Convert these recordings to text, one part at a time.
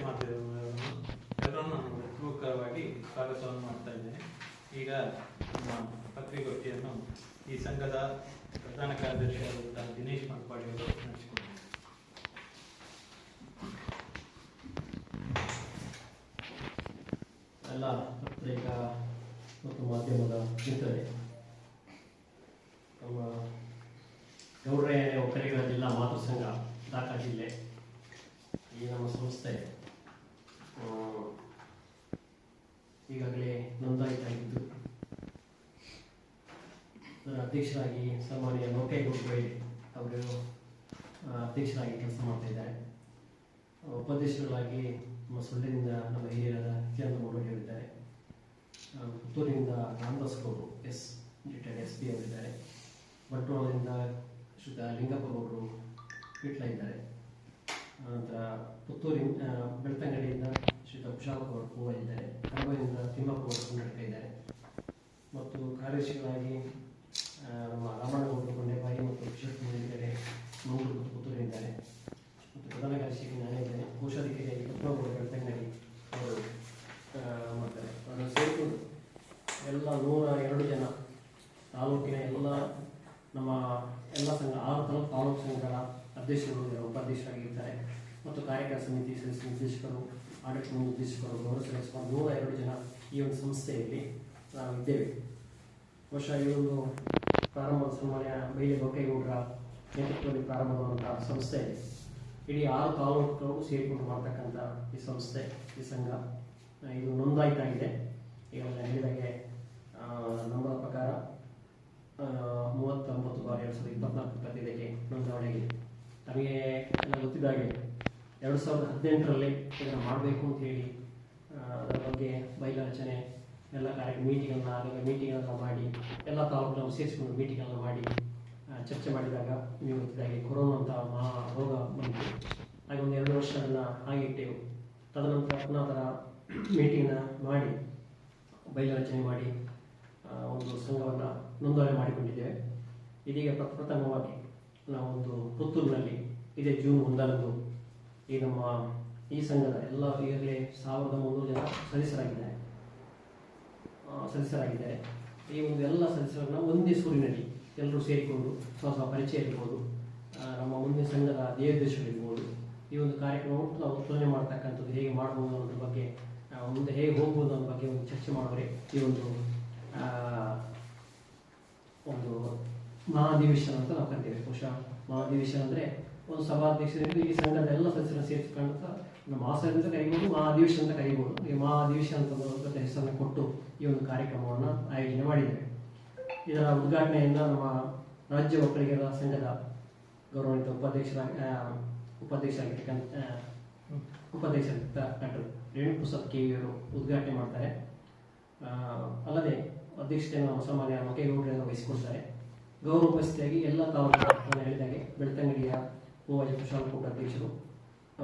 ಮಾಧ್ಯಮದವರನ್ನು ಎಲ್ಲರನ್ನು ನಾನು ಹೃತ್ಪೂರ್ವಕವಾಗಿ ಸ್ವಾಗತವನ್ನು ಮಾಡ್ತಾ ಇದ್ದೇನೆ. ಈಗ ನಮ್ಮ ಪತ್ರಿಕೋಷ್ಠಿಯನ್ನು ಈ ಸಂಘದ ಪ್ರಧಾನ ಕಾರ್ಯದರ್ಶಿಯಾದಂತಹ ದಿನೇಶ್ ಮಲ್ಪಾಡಿ ಅವರು ನಡೆಸಿಕೊಡ್ತಾರೆ. ಎಲ್ಲ ಪತ್ರಿಕಾ ಮತ್ತು ಮಾಧ್ಯಮದ ಮಿತ್ರರೇ, ನಮ್ಮ ಗೌಡ್ರೆ ಒಕ್ಕಲಿಗರ ಜಿಲ್ಲಾ ಮಾತೃ ಸಂಘ ದಾಖಾ ಜಿಲ್ಲೆ ಈ ನಮ್ಮ ಸಂಸ್ಥೆ ಈಗಾಗಲೇ ನೋಂದಾಯಿತಾಗಿದ್ದು ಅದರ ಅಧ್ಯಕ್ಷರಾಗಿ ಸಾಮಾನ್ಯ ಲೋಕೇಗೌಡ ಅವರು ಅಧ್ಯಕ್ಷರಾಗಿ ಕೆಲಸ ಮಾಡ್ತಾ ಇದ್ದಾರೆ. ಉಪಾಧ್ಯಕ್ಷರಾಗಿ ನಮ್ಮ ಸೊಳ್ಳೆಯಿಂದ ನಮ್ಮ ಹಿರಿಯರಾದ ಕಿರಣ್ ಹೇಳಿದ್ದಾರೆ. ಪುತ್ತೂರಿನಿಂದ ರಾಮದಾಸ್ ಗೌಡರು ರಿಟೈರ್ಡ್ SP ಅವರಿದ್ದಾರೆ. ಬಂಟ್ವಾಳದಿಂದ ಶ್ರೀಯುತ ಲಿಂಗಪ್ಪ ಗೌಡರು ಪೀಟ್ಲ ಇದ್ದಾರೆ. ನಂತರ ಪುತ್ತೂರಿನ ಬೆಳ್ತಂಗಡಿಯಿಂದ ಶ್ರೀಯುತ ಕುಶಾಲಪ್ಪ ಅವರು ಹೂವ ಇದ್ದಾರೆ. ಕಡಬದಿಂದ ತಿಮ್ಮಪ್ಪ ಅವರು ಕನ್ನಡಕ ಇದ್ದಾರೆ. ಮತ್ತು ಕಾರ್ಯದರ್ಶಿಗಳಾಗಿ ನಮ್ಮ ರಾಮಣ್ಣಗೌಡರು ಕೊಂಡೆಬಾಯಿ ಮತ್ತು ಕಿಶೋರ್ ಇದ್ದಾರೆ. ಮಂಗಳೂರು ಮತ್ತು ಪುತ್ತೂರಿದ್ದಾರೆ. ಮತ್ತು ಪ್ರಧಾನ ಕಾರ್ಯದರ್ಶಿಗೆ ನಾನೇ ಇದ್ದೇನೆ. ಕೋಶಾಧಿಕಾರಿಯಾಗಿ ಪದ್ಮಗೌಡ ಬೆಳ್ತಂಗಡಿ ಅವರು ಮಾಡ್ತಾರೆ. ಅದನ್ನು ಸೇರಿಕೊಂಡು ಎಲ್ಲ 102 ಜನ ತಾಲೂಕಿನ ಎಲ್ಲ ನಮ್ಮ ಎಲ್ಲ ಸಂಘ 6 ತಾಲೂಕು ಸಂಘಗಳ ಅಧ್ಯಕ್ಷರು ಉಪಾಧ್ಯಕ್ಷರಾಗಿರ್ತಾರೆ. ಮತ್ತು ಕಾರ್ಯಕಾರಿ ಸಮಿತಿ ಸದಸ್ಯ ನಿರ್ದೇಶಕರು, ಆಡಳಿತ ನಿರ್ದೇಶಕರು, ಗೌರವ ಸದಸ್ಯರು 102 ಜನ ಈ ಒಂದು ಸಂಸ್ಥೆಯಲ್ಲಿ ನಾವು ಇದ್ದೇವೆ. ಬಹುಶಃ ಈ ಒಂದು ಪ್ರಾರಂಭದ ಸನ್ಮಾನ್ಯ ಬೈಲೆ ಲೋಕೇಗೌಡರ ನೇತೃತ್ವದಲ್ಲಿ ಪ್ರಾರಂಭವಾದಂತಹ ಸಂಸ್ಥೆ ಇಡೀ 6 ತಾಲೂಕುಗಳು ಸೇರಿಕೊಂಡು ಮಾಡ್ತಕ್ಕಂಥ ಈ ಸಂಸ್ಥೆ, ಈ ಸಂಘ ಇದು ನೋಂದಾಯಿತಾಗಿದೆ. ಈಗ ಹೇಳಿದಾಗೆ ನಂಬರ್ ಪ್ರಕಾರ 39/2024-25ಕ್ಕೆ ನೋಂದಣಿಯಾಗಿದೆ. ನಮಗೆ ಎಲ್ಲ ಗೊತ್ತಿದ್ದಾಗೆ 2018ರಲ್ಲಿ ಇದನ್ನು ಮಾಡಬೇಕು ಅಂತ ಹೇಳಿ ಅದರ ಬಗ್ಗೆ ಬೈಲಾಚನೆ ಎಲ್ಲ ಮೀಟಿಂಗನ್ನು ಮಾಡಿ ಎಲ್ಲ ತಾಲೂಕನ್ನು ಸೇರಿಸಿಕೊಂಡು ಮೀಟಿಂಗನ್ನು ಮಾಡಿ ಚರ್ಚೆ ಮಾಡಿದಾಗ ನೀವು ಗೊತ್ತಿದ್ದಾಗೆ ಕೊರೋನಾ ಅಂತ ಮಹಾ ರೋಗ ಬಂತು. ಹಾಗೆ ಒಂದು 2 ವರ್ಷ ಅದನ್ನು ಹಾಗೆ ಇಟ್ಟೆವು. ತದನಂತರ ಪುನಃ ಅದರ ಮೀಟಿಂಗ್ನ ಮಾಡಿ ಬೈಲಾಚನೆ ಮಾಡಿ ಒಂದು ಸಂಘವನ್ನು ನೋಂದಣಿ ಮಾಡಿಕೊಂಡಿದ್ದೇವೆ. ಇದೀಗ ಪ್ರಪ್ರಥಮವಾಗಿ ನಾವೊಂದು ಪುತ್ತೂರಿನಲ್ಲಿ ಇದೇ ಜೂನ್ 1ರಂದು ಈ ಸಂಘದ ಎಲ್ಲ ಈಗಾಗಲೇ 1300 ಜನ ಸದಸ್ಯರಾಗಿದ್ದಾರೆ. ಈ ಒಂದು ಎಲ್ಲ ಸದಸ್ಯರನ್ನ ಒಂದೇ ಸೂರಿನಲ್ಲಿ ಎಲ್ಲರೂ ಸೇರಿಕೊಂಡು ಹೊಸ ಪರಿಚಯ ಇರ್ಬೋದು, ನಮ್ಮ ಮುಂದಿನ ಸಂಘದ ಧ್ಯೇಯೋದ್ದೇಶಗಳಿರ್ಬೋದು, ಈ ಒಂದು ಕಾರ್ಯಕ್ರಮವನ್ನು ನಾವು ತುಲನೆ ಮಾಡ್ತಕ್ಕಂಥದ್ದು ಹೇಗೆ ಮಾಡ್ಬೋದು ಅನ್ನೋದ್ರ ಬಗ್ಗೆ, ಮುಂದೆ ಹೇಗೆ ಹೋಗ್ಬೋದು ಅನ್ನೋ ಬಗ್ಗೆ ಒಂದು ಚರ್ಚೆ ಮಾಡೋರೆ ಈ ಒಂದು ಮಹಾಧಿವೇಶನ ಅಂತ ನಾವು ಕರಿತೇವೆ. ಬಹುಶಃ ಮಹಾಧಿವೇಶನ ಅಂದರೆ ಒಂದು ಸಭಾಧ್ಯಕ್ಷರಿಂದ ಈ ಸಂಘದ ಎಲ್ಲ ಸದಸ್ಯರನ್ನು ಸೇರಿಸಿಕೊಂಡು ನಮ್ಮ ಮಹಾಸಭೆ ಅಂತ ಕರಿಬೋದು, ಮಹಾಧಿವೇಶನ ಅಂತ ಕರಿಬೋದು. ಈ ಮಹಾಧಿವೇಶನ ಅಂತ ಹೆಸರನ್ನು ಕೊಟ್ಟು ಈ ಒಂದು ಕಾರ್ಯಕ್ರಮವನ್ನು ಆಯೋಜನೆ ಮಾಡಿದ್ದೇವೆ. ಇದರ ಉದ್ಘಾಟನೆಯನ್ನು ನಮ್ಮ ರಾಜ್ಯ ಒಕ್ಕಲಿಗರ ಸಂಘದ ಗೌರವಾನ್ವಿತ ಉಪಾಧ್ಯಕ್ಷರಾಗಿರ್ತಕ್ಕಂಥ ಡಾಕ್ಟರ್ ರೇಣುಪ್ರಸಾದ್ KV ಅವರು ಉದ್ಘಾಟನೆ ಮಾಡ್ತಾರೆ. ಅಲ್ಲದೆ ಅಧ್ಯಕ್ಷತೆಯನ್ನು ನಮ್ಮ ಸಾಮಾನ್ಯ ಲೋಕೇಗೌಡರು ವಹಿಸಿಕೊಳ್ತಾರೆ. ಗೌರವ ಉಪಸ್ಥಿತಿಯಾಗಿ ಎಲ್ಲ ತಾಲೂಕು ಹೇಳಿದಾಗೆ ಬೆಳ್ತಂಗಡಿಯ ಹೂವಾಜಿ ಕುಶಾಲಪ್ಪ ಅಧ್ಯಕ್ಷರು,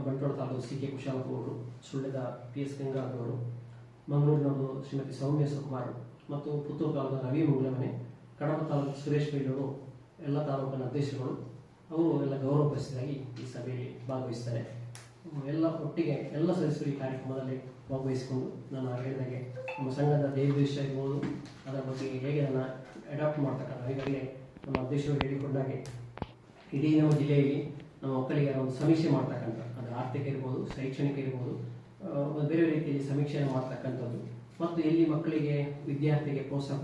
ಬಂಟ್ವಾಳ ತಾಲೂಕು CK ಕುಶಾಲಪ್ಪ ಅವರು, ಸುಳ್ಯದ PS ಗಂಗಾಧರ್ ಅವರು, ಮಂಗಳೂರಿನವರು ಶ್ರೀಮತಿ ಸೌಮ್ಯ ಸುಕುಮಾರ್ ಮತ್ತು ಪುತ್ತೂರು ತಾಲೂಕಿನ ರವಿ ಮುಂಗ್ಲಮನೆ, ಕಡಪ ತಾಲೂಕು ಸುರೇಶ್ ಬೈಲೂರು ಎಲ್ಲ ತಾಲೂಕಿನ ಅಧ್ಯಕ್ಷರುಗಳು ಅವರು ಎಲ್ಲ ಗೌರವ ಉಪಸ್ಥಿತಿಯಾಗಿ ಈ ಸಭೆಯಲ್ಲಿ ಭಾಗವಹಿಸ್ತಾರೆ. ಎಲ್ಲ ಒಟ್ಟಿಗೆ ಎಲ್ಲ ಸದಸ್ಯರು ಈ ಕಾರ್ಯಕ್ರಮದಲ್ಲಿ ಭಾಗವಹಿಸಿಕೊಂಡು ನಾನು ಹೇಳಿದಾಗೆ ನಮ್ಮ ಸಂಘದ ಧ್ಯೇಯೋದ್ದೇಶ ಇರ್ಬೋದು, ಅದರ ಬಗ್ಗೆ ಹೇಗೆ ಅದನ್ನು ಅಡಾಪ್ಟ್ ಮಾಡ್ತಕ್ಕಂಥ ಹೀಗಾಗಿ ನಮ್ಮ ಅಧ್ಯಕ್ಷರು ಹೇಳಿಕೊಂಡಾಗೆ ಇಡೀ ನಮ್ಮ ಜಿಲ್ಲೆಯಲ್ಲಿ ನಮ್ಮ ಒಕ್ಕಲಿಗರ ಒಂದು ಸಮೀಕ್ಷೆ ಮಾಡ್ತಕ್ಕಂಥ, ಅದು ಆರ್ಥಿಕ ಇರ್ಬೋದು, ಶೈಕ್ಷಣಿಕ ಇರ್ಬೋದು, ಬೇರೆ ರೀತಿಯಲ್ಲಿ ಸಮೀಕ್ಷೆಯನ್ನು ಮಾಡ್ತಕ್ಕಂಥದ್ದು ಮತ್ತು ಎಲ್ಲಿ ಮಕ್ಕಳಿಗೆ ವಿದ್ಯಾರ್ಥಿಗೆ ಪ್ರೋತ್ಸಾಹ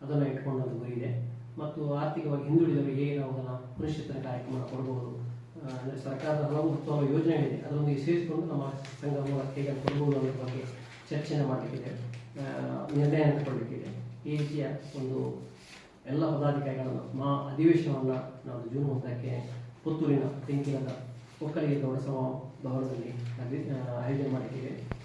ಅದನ್ನು ಇಟ್ಕೊಂಡಂಥ ಗುರಿ ಇದೆ. ಮತ್ತು ಆರ್ಥಿಕವಾಗಿ ಹಿಂದುಳಿದವರಿಗೆ ಹೇಗೆ ನಾವು ಅದನ್ನು ಪುನಶ್ಚೇತನ ಕಾರ್ಯಕ್ರಮ ಕೊಡ್ಬೋದು, ಅಂದರೆ ಸರ್ಕಾರದ ಹಲವು ಹಲವು ಯೋಜನೆಗಳಿದೆ, ಅದರೊಂದಿಗೆ ಸೇರಿಸಿಕೊಂಡು ನಮ್ಮ ಸಂಘ ಮೂಲಕ ಹೇಗೆ ಕೊಡ್ಬೋದು ಅನ್ನೋದ್ರ ಬಗ್ಗೆ ಚರ್ಚೆಯನ್ನು ಮಾಡಲಿಕ್ಕಿದೆ, ನಿರ್ಣಯ ತಗೊಳ್ಳಿಕ್ಕಿದೆ. ಈ ರೀತಿಯ ಒಂದು ಎಲ್ಲ ಪದಾಧಿಕಾರಿಗಳನ್ನು ಅಧಿವೇಶನವನ್ನು ನಾವು ಜೂನ್ 1ಕ್ಕೆ ಪುತ್ತೂರಿನ ತೆಂಕಿಲದ ಒಕ್ಕಲಿಗ ಗೌಡ ಸಭಾ ಭವನದಲ್ಲಿ ಆಯೋಜನೆ ಮಾಡಿದ್ದೇವೆ.